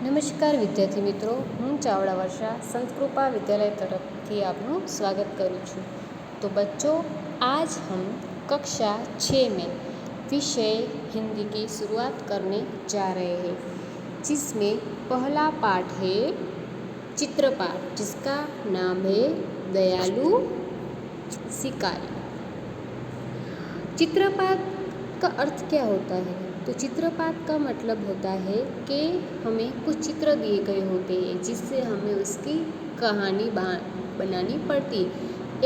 નમસ્કાર વિદ્યાર્થી મિત્રો, હું ચાવડા વર્ષા संतकृपा विद्यालय तरफ आपનું स्वागत करूँ છું। तो बच्चों, आज हम कक्षा 6 में विषय हिंदी की शुरुआत करने जा रहे हैं, जिसमें पहला पाठ है चित्रपाठ, जिसका नाम है दयालु शिकारी। चित्रपाठ का अर्थ क्या होता है? तो चित्रपाठ का मतलब होता है कि हमें कुछ चित्र दिए गए होते हैं, जिससे हमें उसकी कहानी बनानी पड़ती।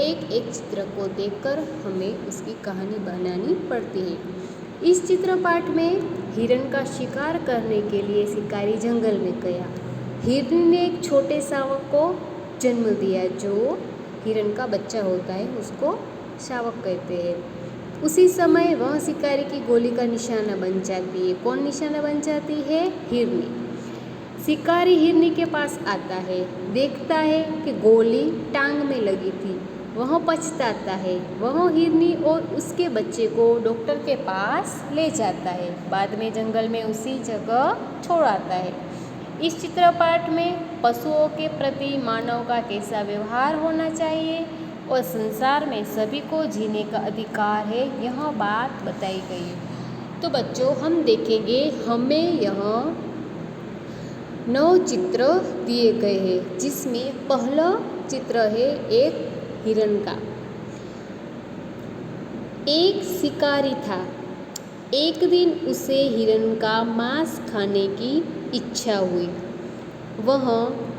एक एक चित्र को देखकर हमें उसकी कहानी बनानी पड़ती है। इस चित्रपाठ में हिरण का शिकार करने के लिए शिकारी जंगल में गया। हिरण ने एक छोटे शावक को जन्म दिया। जो हिरण का बच्चा होता है उसको शावक कहते हैं। उसी समय वह शिकारी की गोली का निशाना बन जाती है। कौन निशाना बन जाती है? हिरनी। शिकारी हिरनी के पास आता है, देखता है कि गोली टांग में लगी थी। वह पछताता है। वह हिरनी और उसके बच्चे को डॉक्टर के पास ले जाता है। बाद में जंगल में उसी जगह छोड़ आता है। इस चित्रपाठ में पशुओं के प्रति मानव का कैसा व्यवहार होना चाहिए और संसार में सभी को जीने का अधिकार है, यह बात बताई गई है। तो बच्चों, हम देखेंगे, हमें यहाँ 9 चित्र दिए गए हैं, जिसमें पहला चित्र है एक हिरण का। एक शिकारी था। एक दिन उसे हिरण का मांस खाने की इच्छा हुई। वह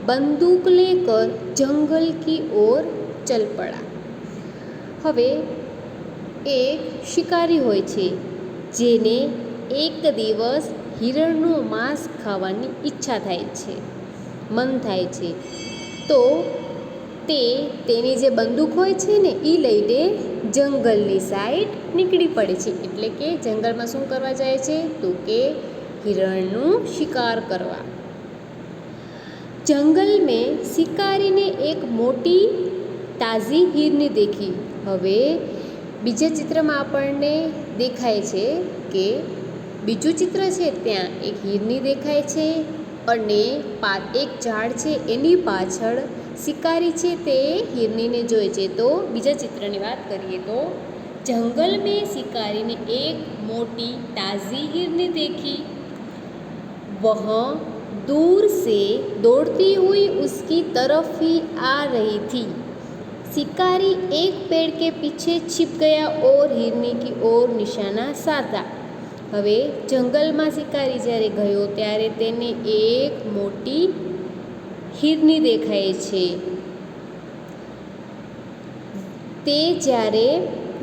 बंदूक लेकर जंगल की ओर चल पड़ा। હવે એક શિકારી હોય છે, જેને એક દિવસ હિરણનું માંસ ખાવાની ઈચ્છા થાય છે, મન થાય છે, તો તેની જે બંદૂક હોય છે ને એ લઈને જંગલની સાઈડ નીકળી પડે છે। એટલે કે જંગલમાં શું કરવા જાય છે? તો કે हिरणનું शिकार करवा। जंगल में शिकारी ने एक मोटी ताजी हिरनी देखी। हवे बीजा चित्र में आपने देखाय छे के बीजू चित्र छे त्यां एक हिरनी देखाय छे अने एक झाड़ छे एनी पाछळ शिकारी छे ते हिरनी ने जोए छे। तो बीजा चित्रनी वात करीए तो जंगल में शिकारी ने एक मोटी ताजी हिरनी देखी। वह दूर से दौड़ती हुई उसकी तरफ ही आ रही थी। शिकारी एक पेड़ के पीछे छिप गया और हिरनी की ओर निशाना साधा। हवे जंगल में शिकारी જ્યારે ગયો ત્યારે તેને એક મોટી हिरनी देखाय छे। તે જ્યારે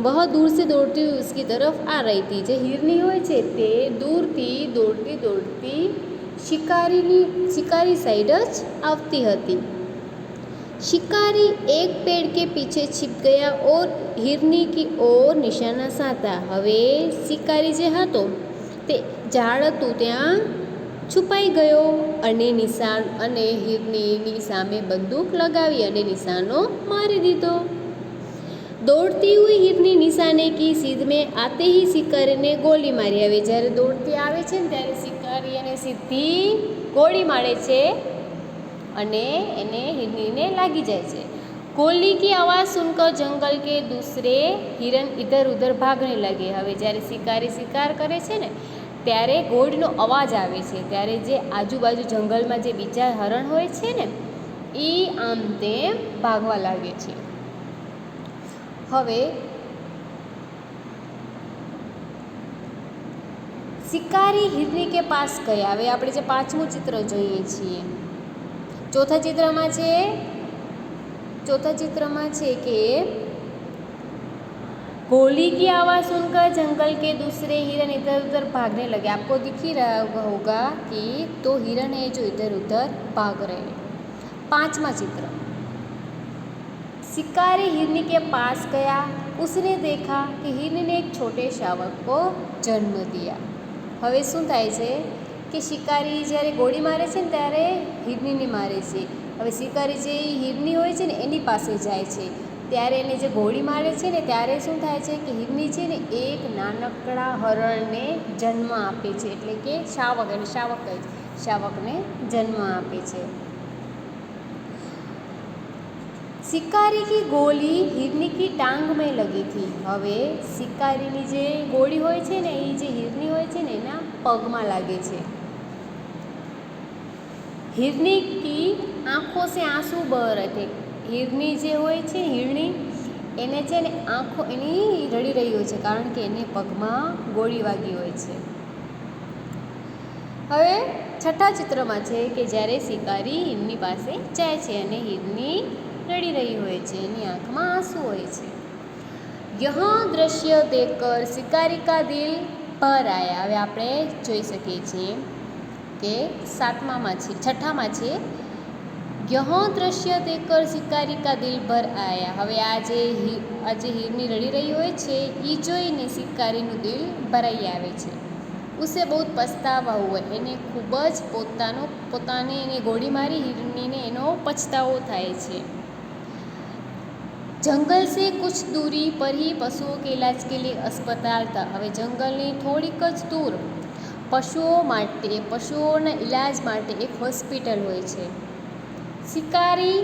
वह दूर से दौड़ती हुई उसकी तरफ आ रही थी। જે हिरनी હોય છે તે दूरथी दौड़ती दौड़ती शिकारी साइड ज आवती हती। शिकारी एक पेड़ के पीछे छिप गया और हिरनी की ओर निशाना साधा। हवे शिकारी जे हतो ते झाड़ हतुं त्यां छुपाई गयो अने हिरनीनी सामे बंदूक लगावी अने निशानो मारी दीधो। दौड़ती हुई हिरनी निशाने की सीध में आते ही शिकारी ने गोली मारी। हवे ज्यारे दौड़ती आवे छे ने त्यारे शिकारी एने सीधी गोली मारे छे अने एने हिरनी ने लागी जाए छे। गोली की आवाज़ सुनकर जंगल के दूसरे हिरन इधर उधर भागने लगे। हवे ज्यारे शिकारी शिकार करे छे ने त्यारे गोलीनो अवाज आवे छे, त्यारे जे आजूबाजू जंगल में जे बीजा हरण होय छे ने ई आम तेम भागवा लागे छे। हवे शिकारी हिरनी के पास गया। हवे आपणे जे पांचमું चित्र જોઈએ છીએ। चौथा चित्र में छे कि गोली की आवाज़ सुनकर जंगल के दूसरे हिरन इधर उधर भागने लगे। आपको दिख ही रहा होगा कि तो हिरन है जो इधर उधर भाग रहे हैं। 5वां चित्र, शिकारी हिरनी के पास गया। उसने देखा कि हिरनी ने एक छोटे शावक को जन्म दिया। हवे शुं थाय छे कि शिकारी ज्यारे गोली मारे छे ने त्यारे हिरनीने मारे छे। हवे शिकारी जे हिरनी होय छे ने एनी पासे जाय छे त्यारे एने जे गोली मारे छे ने त्यारे शुं थाय छे कि हिरनी छे ने एक नानकड़ा हरणने जन्म आपे छे, એટલે કે શાવક, એને શાવક કહે છે। શાવકને જન્મ આપે છે। શિકારી કી ગોલી હિરની કી ટાંગ મેં લગી થी। હવે શિકારીની જે ગોળી હોય છે ને એ જે હિરની હોય છે ને એના પગમાં લાગે છે। हिरनी की आँखों से आंसू बह रहे थे। हिरनी જે હોય છે હિરણી એને છે ને આંખો એની રડી રહી હોય છે કારણ કે એને પગમાં ગોળી વાગી હોય છે। હવે છઠ્ઠા ચિત્રમાં છે કે જ્યારે શિકારી હિરની પાસે જાય છે અને હિરની રડી રહી હોય છે, એની આંખમાં આંસુ હોય છે। યહાં દ્રશ્ય દેખકર શિકારી કા દિલ ભર આયા। હવે આપણે જોઈ શકીએ છીએ કે છઠ્ઠામાં છે યહાં દ્રશ્ય દેખકર શિકારી કા દિલ ભર આયા। હવે આ જે હિરની રડી રહી હોય છે એ જોઈને શિકારીનું દિલ ભરાઈ આવે છે। ઉસે બહુ પછતાવા હુઆ, એને ખૂબ જ પોતાને એને ગોળી મારી હિરણીને એનો પછતાવો થાય છે। જંગલ સે કુછ દૂરી પર ही પશુઓ કે इलाज के लिए अस्पताल था। હવે જંગલની થોડીક જ દૂર પશુઓના ઈલાજ માટે એક હોસ્પિટલ હોય છે। શિકારી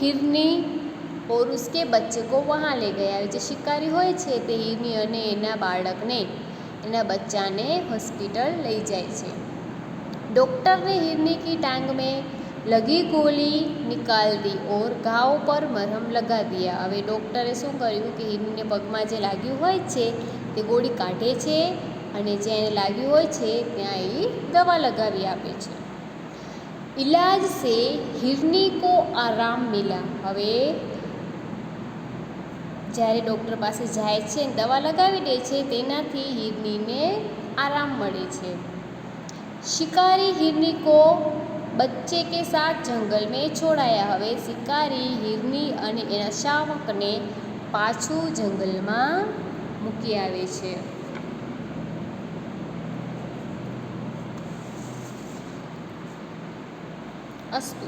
हिरनी और उसके बच्चे को वहाँ ले गया। જે શિકારી હોય છે તે હિરની અને એના બાળકને એના બચ્ચાને હોસ્પિટલ લઈ જાય છે। डॉक्टर ने हिरनी की टांग में लगी गोली निकाल दी और घाव पर मरहम लगा दिया। હવે ડૉક્ટરે શું કર્યું કે હિરણીને પગમાં જે લાગ્યું હોય છે તે ગોળી કાઢે છે અને જ્યાં એને લાગ્યું હોય છે ત્યાં એ દવા લગાવી આપે છે। इलाज से हिरनी को आराम मिला। હવે જ્યારે ડૉક્ટર પાસે જાય છે દવા લગાવી દે છે તેનાથી હિરનીને આરામ મળે છે। શિકારી हिरनी को बच्चे के साथ जंगल में छोड़ाया। હવે શિકારી હિરની અને એના શાવકને પાછું જંગલમાં મૂકી આવે છે। અસ્તુ।